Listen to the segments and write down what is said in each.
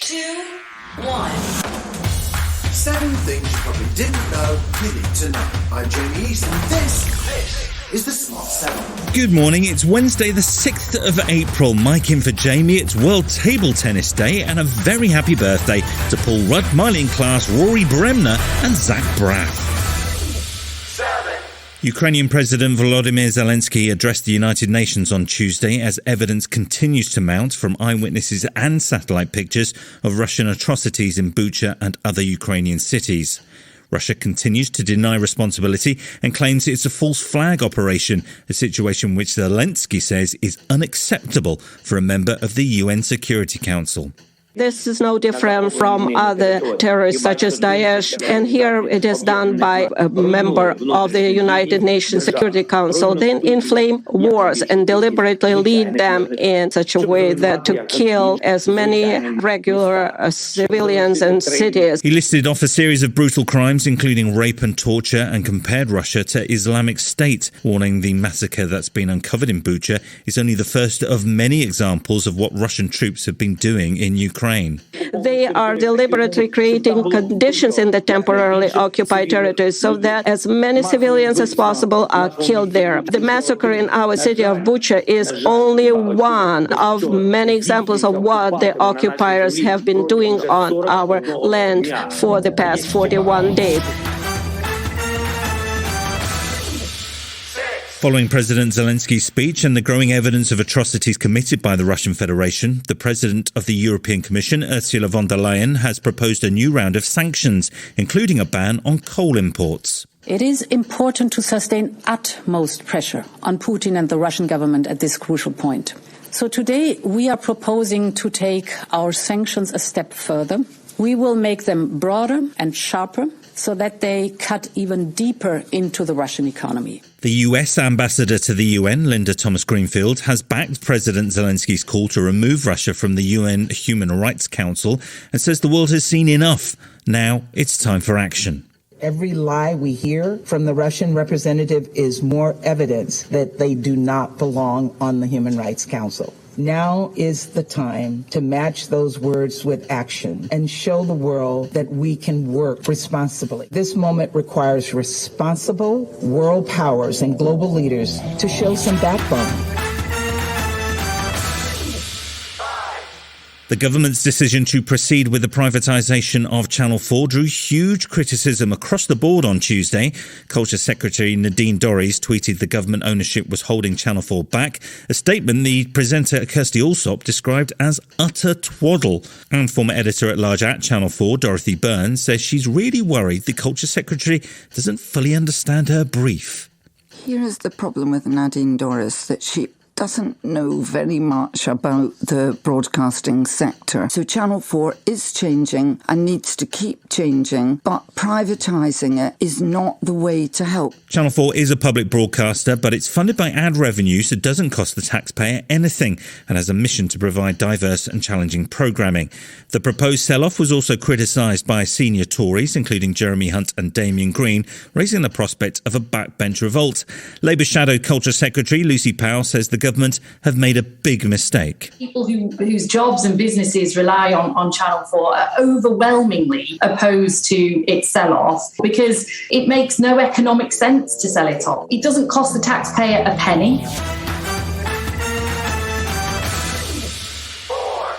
2, 1. 7 things you probably didn't know you need to know. I'm Jamie East, and this is the Smart 7. Good morning, it's Wednesday the 6th of April. Mike in for Jamie. It's World Table Tennis Day, and a very happy birthday to Paul Rudd, Marlene Klaas, Rory Bremner and Zach Braff. Ukrainian President Volodymyr Zelensky addressed the United Nations on Tuesday as evidence continues to mount from eyewitnesses and satellite pictures of Russian atrocities in Bucha and other Ukrainian cities. Russia continues to deny responsibility and claims it's a false flag operation, a situation which Zelensky says is unacceptable for a member of the UN Security Council. This is no different from other terrorists such as Daesh, and here it is done by a member of the United Nations Security Council. They inflame wars and deliberately lead them in such a way that to kill as many regular civilians and cities. He listed off a series of brutal crimes, including rape and torture, and compared Russia to Islamic State, warning the massacre that's been uncovered in Bucha is only the first of many examples of what Russian troops have been doing in Ukraine. They are deliberately creating conditions in the temporarily occupied territories so that as many civilians as possible are killed there. The massacre in our city of Bucha is only one of many examples of what the occupiers have been doing on our land for the past 41 days. Following President Zelensky's speech and the growing evidence of atrocities committed by the Russian Federation, the President of the European Commission, Ursula von der Leyen, has proposed a new round of sanctions, including a ban on coal imports. It is important to sustain utmost pressure on Putin and the Russian government at this crucial point. So today we are proposing to take our sanctions a step further. We will make them broader and sharper so that they cut even deeper into the Russian economy. The US ambassador to the UN, Linda Thomas-Greenfield, has backed President Zelensky's call to remove Russia from the UN Human Rights Council and says the world has seen enough. Now it's time for action. Every lie we hear from the Russian representative is more evidence that they do not belong on the Human Rights Council. Now is the time to match those words with action and show the world that we can work responsibly. This moment requires responsible world powers and global leaders to show some backbone. The government's decision to proceed with the privatisation of Channel 4 drew huge criticism across the board on Tuesday. Culture Secretary Daft Doris tweeted the government ownership was holding Channel 4 back, a statement the presenter Kirsty Allsop described as utter twaddle. And former editor-at-large at Channel 4, Dorothy Byrne, says she's really worried the Culture Secretary doesn't fully understand her brief. Here is the problem with Nadine Dorris, that she doesn't know very much about the broadcasting sector. So Channel 4 is changing and needs to keep changing, but privatising it is not the way to help. Channel 4 is a public broadcaster, but it's funded by ad revenue, so it doesn't cost the taxpayer anything and has a mission to provide diverse and challenging programming. The proposed sell-off was also criticised by senior Tories, including Jeremy Hunt and Damien Green, raising the prospect of a backbench revolt. Labour Shadow Culture Secretary Lucy Powell says the government have made a big mistake. People whose jobs and businesses rely on Channel 4 are overwhelmingly opposed to its sell-off because it makes no economic sense to sell it off. It doesn't cost the taxpayer a penny.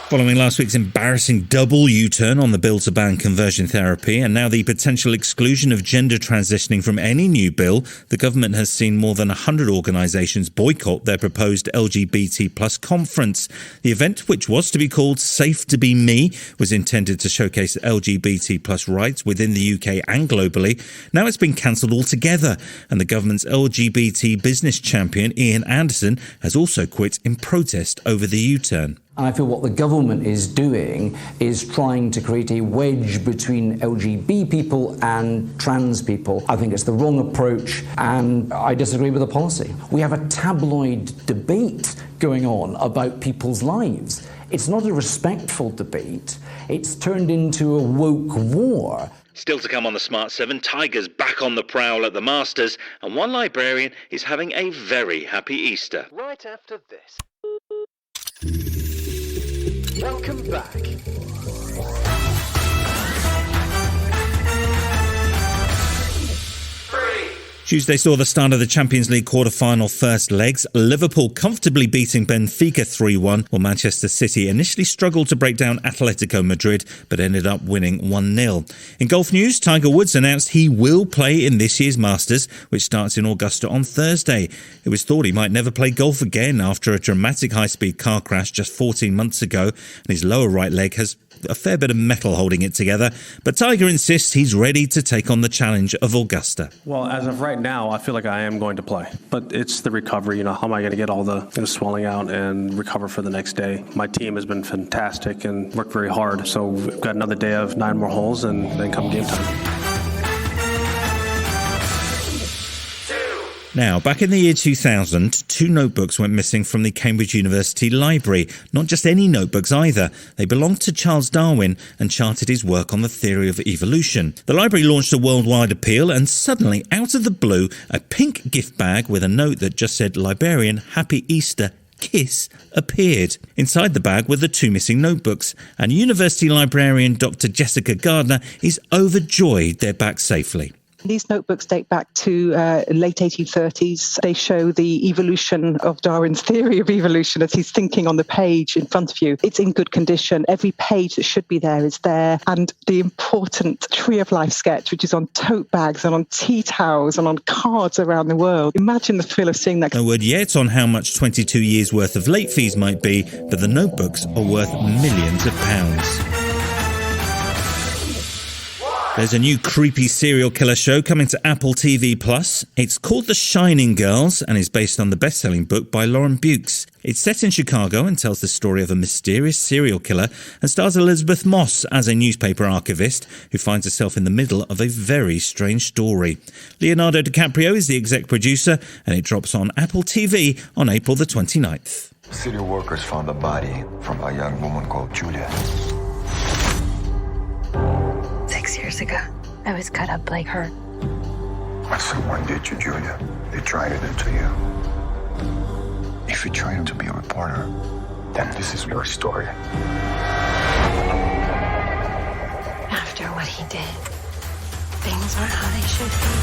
Following last week's embarrassing double U-turn on the bill to ban conversion therapy and now the potential exclusion of gender transitioning from any new bill, the government has seen more than 100 organisations boycott their proposed LGBT plus conference. The event, which was to be called Safe to Be Me, was intended to showcase LGBT plus rights within the UK and globally. Now it's been cancelled altogether, and the government's LGBT business champion Ian Anderson has also quit in protest over the U-turn. And I feel what the government is doing is trying to create a wedge between LGBT people and trans people. I think it's the wrong approach, and I disagree with the policy. We have a tabloid debate going on about people's lives. It's not a respectful debate. It's turned into a woke war. Still to come on the Smart 7, Tiger's back on the prowl at the Masters, and one librarian is having a very happy Easter. Right after this. Welcome back. Tuesday saw the start of the Champions League quarter-final first legs. Liverpool comfortably beating Benfica 3-1, while Manchester City initially struggled to break down Atletico Madrid, but ended up winning 1-0. In golf news, Tiger Woods announced he will play in this year's Masters, which starts in Augusta on Thursday. It was thought he might never play golf again after a dramatic high-speed car crash just 14 months ago, and his lower right leg has a fair bit of metal holding it together. But Tiger insists he's ready to take on the challenge of Augusta. Well, as of right now, I feel like I am going to play. But it's the recovery, how am I going to get all the swelling out and recover for the next day? My team has been fantastic and worked very hard. So we've got another day of 9 more holes and then come game time. Now, back in the year 2000, 2 notebooks went missing from the Cambridge University Library. Not just any notebooks either. They belonged to Charles Darwin and charted his work on the theory of evolution. The library launched a worldwide appeal, and suddenly, out of the blue, a pink gift bag with a note that just said "Librarian, Happy Easter, Kiss" appeared. Inside the bag were the 2 missing notebooks, and University librarian Dr. Jessica Gardner is overjoyed they're back safely. These notebooks date back to late 1830s. They show the evolution of Darwin's theory of evolution as he's thinking on the page in front of you. It's in good condition. Every page that should be there is there. And the important Tree of Life sketch, which is on tote bags and on tea towels and on cards around the world. Imagine the thrill of seeing that. No word yet on how much 22 years' worth of late fees might be, but the notebooks are worth millions of pounds. There's a new creepy serial killer show coming to Apple TV+. It's called The Shining Girls and is based on the best-selling book by Lauren Bukes. It's set in Chicago and tells the story of a mysterious serial killer and stars Elizabeth Moss as a newspaper archivist who finds herself in the middle of a very strange story. Leonardo DiCaprio is the exec producer, and it drops on Apple TV on April the 29th. City workers found a body from a young woman called Julia. 6 years ago, I was cut up like her. Someone did you, Julia. They tried to do to you. If you're trying to be a reporter, then this is your story. After what he did, things aren't how they should be.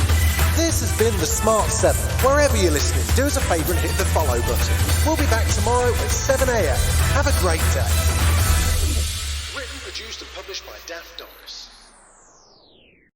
This has been The Smart 7. Wherever you're listening, do us a favour and hit the follow button. We'll be back tomorrow at 7 a.m. Have a great day. Written, produced and published by Daft Doris.